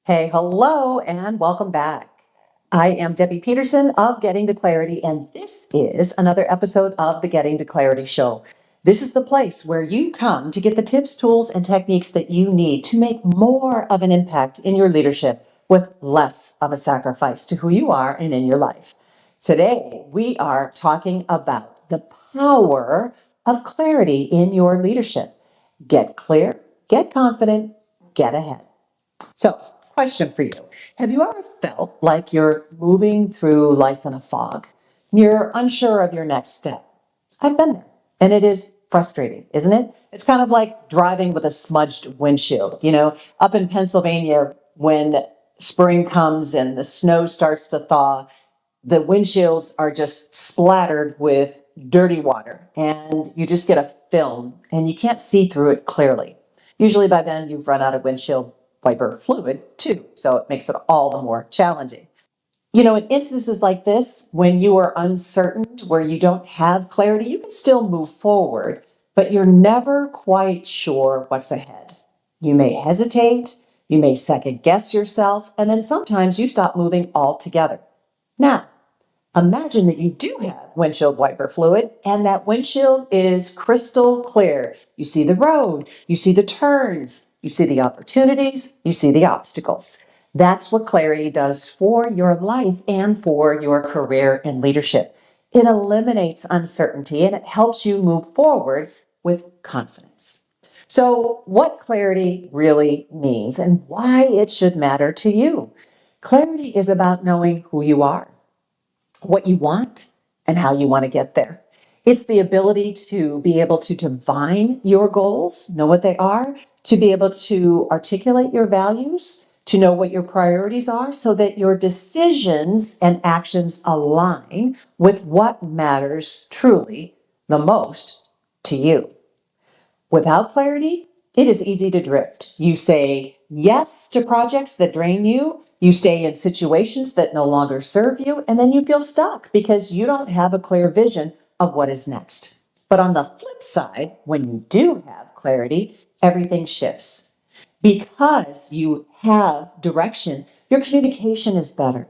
Hey, hello, and welcome back. I am Debbie Peterson of Getting to Clarity, and this is another episode of the Getting to Clarity Show. This is the place where you come to get the tips, tools, and techniques that you need to make more of an impact in your leadership with less of a sacrifice to who you are and in your life. Today, we are talking about the power of clarity in your leadership. Get clear, get confident, get ahead. So, question for you. Have you ever felt like you're moving through life in a fog? You're unsure of your next step. I've been there, and it is frustrating, isn't it? It's kind of like driving with a smudged windshield. Up in Pennsylvania, when spring comes and the snow starts to thaw, the windshields are just splattered with dirty water, and you just get a film, and you can't see through it clearly. Usually by then, you've run out of windshield wiper fluid too, so it makes it all the more challenging. In instances like this, when you are uncertain, where you don't have clarity, you can still move forward, but you're never quite sure what's ahead. You may hesitate, you may second guess yourself, and then sometimes you stop moving altogether. Now, imagine that you do have windshield wiper fluid and that windshield is crystal clear. You see the road, you see the turns, you see the opportunities, you see the obstacles. That's what clarity does for your life and for your career and leadership. It eliminates uncertainty and it helps you move forward with confidence. So, what clarity really means and why it should matter to you. Clarity is about knowing who you are, what you want, and how you want to get there. It's the ability to be able to define your goals, know what they are, to be able to articulate your values, to know what your priorities are so that your decisions and actions align with what matters truly the most to you. Without clarity, it is easy to drift. You say yes to projects that drain you. You stay in situations that no longer serve you, and then you feel stuck because you don't have a clear vision of what is next. But on the flip side, when you do have clarity, everything shifts. Because you have direction, your communication is better.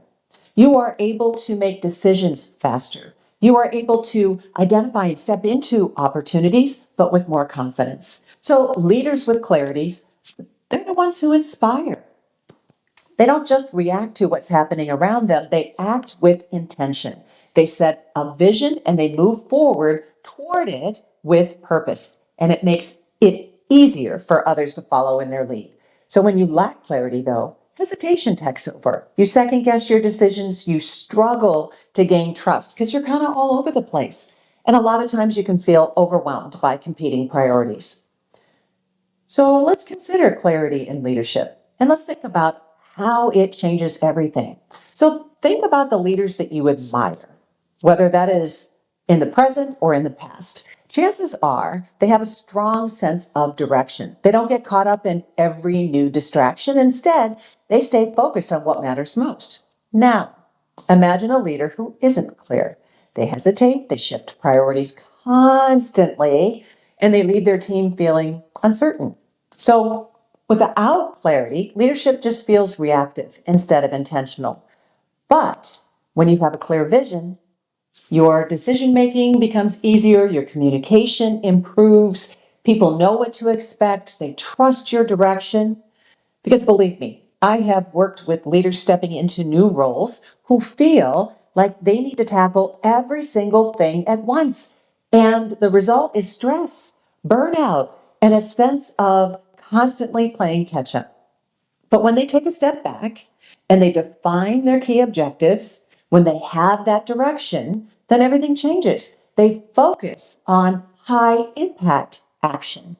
You are able to make decisions faster. You are able to identify and step into opportunities, but with more confidence. So leaders with clarities, they're the ones who inspire. They don't just react to what's happening around them, they act with intention. They set a vision and they move forward toward it with purpose. And it makes it easier for others to follow in their lead. So when you lack clarity, though, hesitation takes over. You second guess your decisions, you struggle to gain trust because you're kind of all over the place. And a lot of times you can feel overwhelmed by competing priorities. So let's consider clarity in leadership and let's think about how it changes everything. So think about the leaders that you admire, whether that is in the present or in the past. Chances are they have a strong sense of direction. They don't get caught up in every new distraction. Instead, they stay focused on what matters most. Now, imagine a leader who isn't clear. They hesitate, they shift priorities constantly, and they lead their team feeling uncertain. So, without clarity, leadership just feels reactive instead of intentional. But when you have a clear vision, your decision making becomes easier, your communication improves, people know what to expect, they trust your direction. Because believe me, I have worked with leaders stepping into new roles who feel like they need to tackle every single thing at once. And the result is stress, burnout, and a sense of constantly playing catch up. But when they take a step back and they define their key objectives, when they have that direction, then everything changes. They focus on high impact action.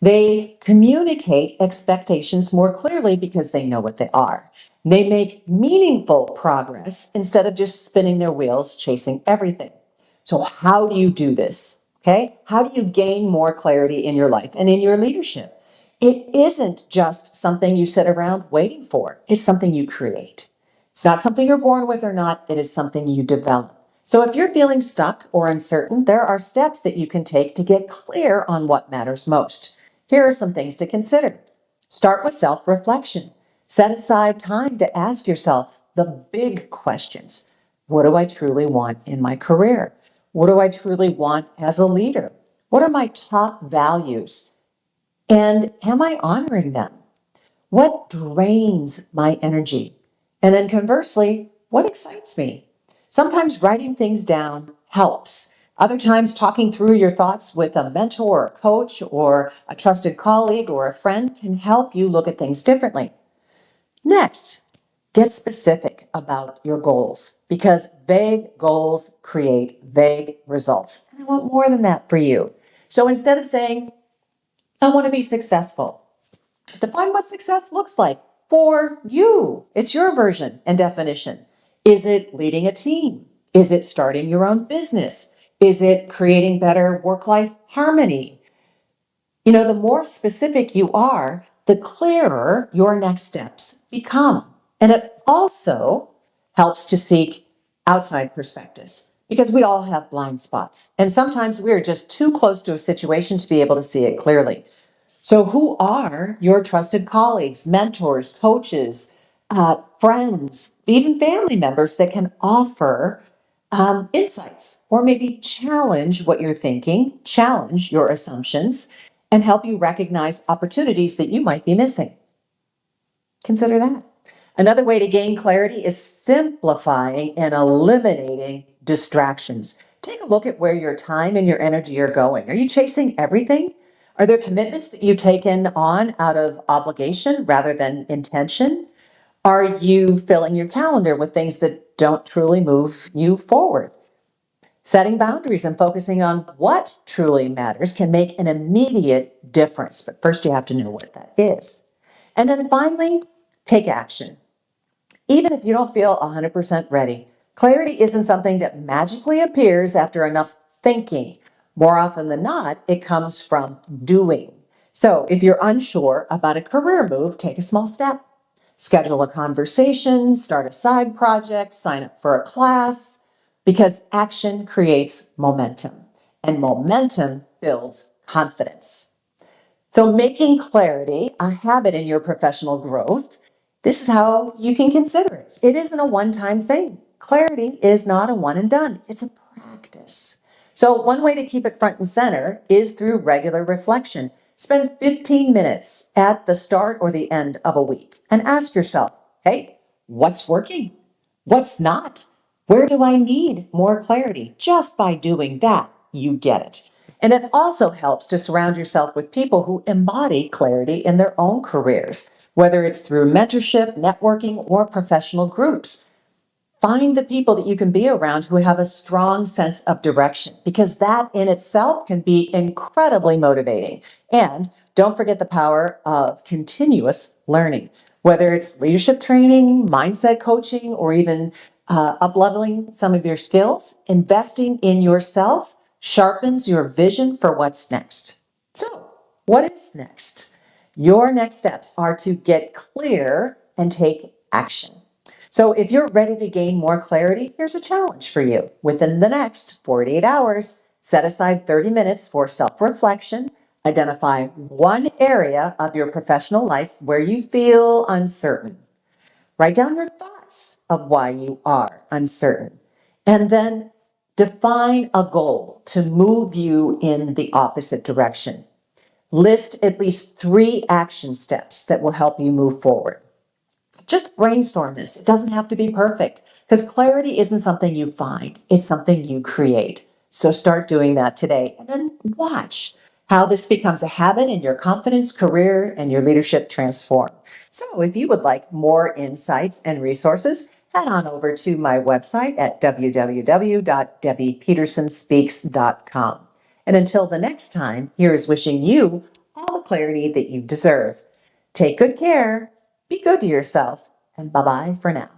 They communicate expectations more clearly because they know what they are. They make meaningful progress instead of just spinning their wheels chasing everything. So how do you do this? Okay? How do you gain more clarity in your life and in your leadership? It isn't just something you sit around waiting for. It's something you create. It's not something you're born with or not. It is something you develop. So if you're feeling stuck or uncertain, there are steps that you can take to get clear on what matters most. Here are some things to consider. Start with self-reflection. Set aside time to ask yourself the big questions. What do I truly want in my career? What do I truly want as a leader? What are my top values? And am I honoring them? What drains my energy? And then conversely, what excites me? Sometimes writing things down helps. Other times, talking through your thoughts with a mentor, or a coach, or a trusted colleague or a friend can help you look at things differently. Next, get specific about your goals because vague goals create vague results. And I want more than that for you. So instead of saying, I want to be successful, define what success looks like for you. It's your version and definition. Is it leading a team? Is it starting your own business? Is it creating better work-life harmony? The more specific you are, the clearer your next steps become. And it also helps to seek outside perspectives because we all have blind spots. And sometimes we're just too close to a situation to be able to see it clearly. So, who are your trusted colleagues, mentors, coaches, friends, even family members that can offer insights or maybe challenge what you're thinking, challenge your assumptions, and help you recognize opportunities that you might be missing? Consider that. Another way to gain clarity is simplifying and eliminating distractions. Take a look at where your time and your energy are going. Are you chasing everything? Are there commitments that you've taken on out of obligation rather than intention? Are you filling your calendar with things that don't truly move you forward? Setting boundaries and focusing on what truly matters can make an immediate difference. But first, you have to know what that is. And then finally, take action. Even if you don't feel 100% ready, clarity isn't something that magically appears after enough thinking. More often than not, it comes from doing. So if you're unsure about a career move, take a small step. Schedule a conversation, start a side project, sign up for a class, because action creates momentum, and momentum builds confidence. So making clarity a habit in your professional growth, this is how you can consider it. It isn't a one-time thing. Clarity is not a one and done. It's a practice. So one way to keep it front and center is through regular reflection. Spend 15 minutes at the start or the end of a week and ask yourself, hey, what's working? What's not? Where do I need more clarity? Just by doing that, you get it. And it also helps to surround yourself with people who embody clarity in their own careers, whether it's through mentorship, networking, or professional groups. Find the people that you can be around who have a strong sense of direction, because that in itself can be incredibly motivating. And don't forget the power of continuous learning, whether it's leadership training, mindset coaching, or even up-leveling some of your skills. Investing in yourself sharpens your vision for what's next. So, what is next? Your next steps are to get clear and take action. So if you're ready to gain more clarity, here's a challenge for you. Within the next 48 hours, set aside 30 minutes for self-reflection. Identify one area of your professional life where you feel uncertain. Write down your thoughts of why you are uncertain. And then define a goal to move you in the opposite direction. List at least 3 action steps that will help you move forward. Just brainstorm this. It doesn't have to be perfect because clarity isn't something you find. It's something you create. So start doing that today and then watch how this becomes a habit and your confidence, career, and your leadership transform. So if you would like more insights and resources, head on over to my website at www.debbiepetersonspeaks.com. And until the next time, here is wishing you all the clarity that you deserve. Take good care. Be good to yourself, and bye-bye for now.